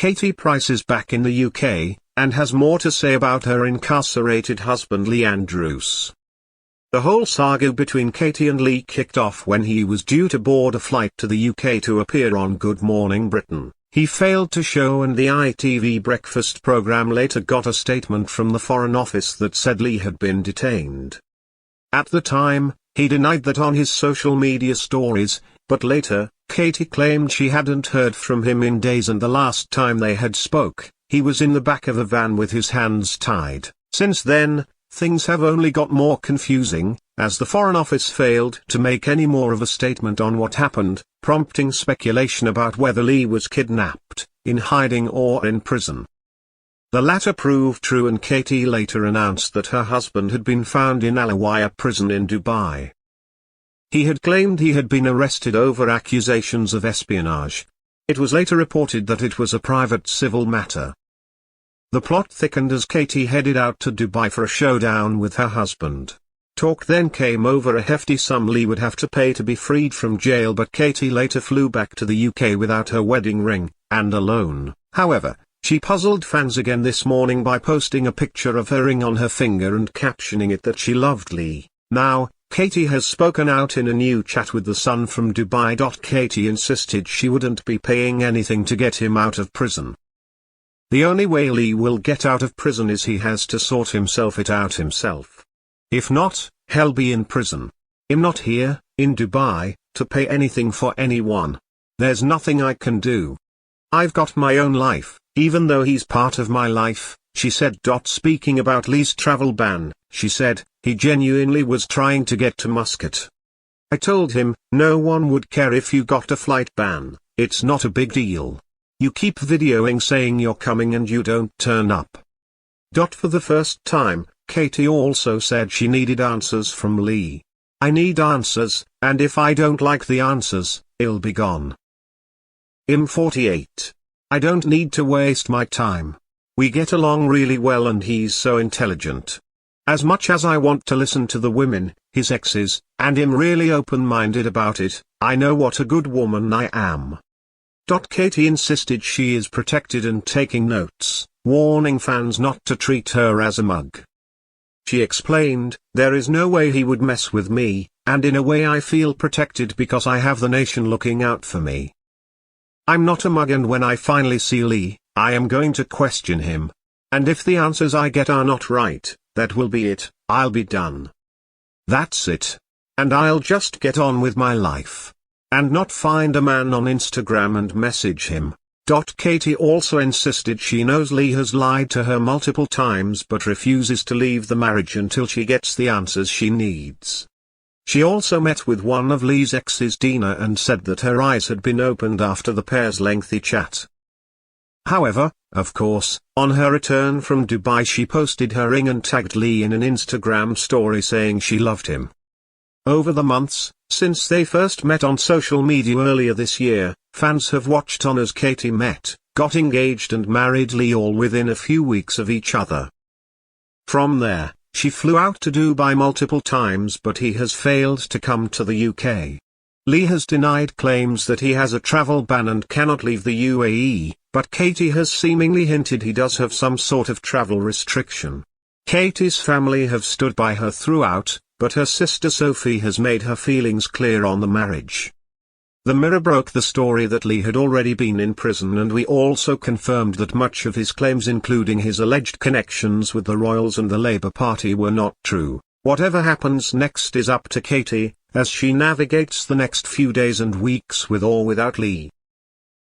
Katie Price is back in the UK, and has more to say about her incarcerated husband Lee Andrews. The whole saga between Katie and Lee kicked off when he was due to board a flight to the UK to appear on Good Morning Britain. He failed to show, and the ITV breakfast programme later got a statement from the Foreign Office that said Lee had been detained. At the time, he denied that on his social media stories, but later, Katie claimed she hadn't heard from him in days, and the last time they had spoke, he was in the back of a van with his hands tied. Since then, things have only got more confusing, as the Foreign Office failed to make any more of a statement on what happened, prompting speculation about whether Lee was kidnapped, in hiding or in prison. The latter proved true, and Katie later announced that her husband had been found in Al-Awaya prison in Dubai. He had claimed he had been arrested over accusations of espionage. It was later reported that it was a private civil matter. The plot thickened as Katie headed out to Dubai for a showdown with her husband. Talk then came over a hefty sum Lee would have to pay to be freed from jail, but Katie later flew back to the UK without her wedding ring, and alone. However, she puzzled fans again this morning by posting a picture of her ring on her finger and captioning it that she loved Lee. Now, Katie has spoken out in a new chat with The Sun from Dubai. Katie insisted she wouldn't be paying anything to get him out of prison. The only way Lee will get out of prison is he has to sort himself it out himself. If not, he'll be in prison. I'm not here, in Dubai, to pay anything for anyone. There's nothing I can do. I've got my own life, even though he's part of my life, she said. Speaking about Lee's travel ban, she said, he genuinely was trying to get to Muscat. I told him, no one would care if you got a flight ban, it's not a big deal. You keep videoing saying you're coming and you don't turn up. For the first time, Katie also said she needed answers from Lee. I need answers, and if I don't like the answers, I'll be gone. I'm 48. I don't need to waste my time. We get along really well and he's so intelligent. As much as I want to listen to the women, his exes, and I'm really open-minded about it, I know what a good woman I am. Katie insisted she is protected and taking notes, warning fans not to treat her as a mug. She explained, there is no way he would mess with me, and in a way I feel protected because I have the nation looking out for me. I'm not a mug, and when I finally see Lee, I am going to question him. And if the answers I get are not right, that will be it, I'll be done. That's it. And I'll just get on with my life. And not find a man on Instagram and message him. Katie also insisted she knows Lee has lied to her multiple times but refuses to leave the marriage until she gets the answers she needs. She also met with one of Lee's exes, Dina, and said that her eyes had been opened after the pair's lengthy chat. However, of course, on her return from Dubai she posted her ring and tagged Lee in an Instagram story saying she loved him. Over the months, since they first met on social media earlier this year, fans have watched on as Katie met, got engaged and married Lee all within a few weeks of each other. From there, she flew out to Dubai multiple times but he has failed to come to the UK. Lee has denied claims that he has a travel ban and cannot leave the UAE, but Katie has seemingly hinted he does have some sort of travel restriction. Katie's family have stood by her throughout, but her sister Sophie has made her feelings clear on the marriage. The Mirror broke the story that Lee had already been in prison, and we also confirmed that much of his claims, including his alleged connections with the royals and the Labour Party, were not true. Whatever happens next is up to Katie, as she navigates the next few days and weeks with or without Lee.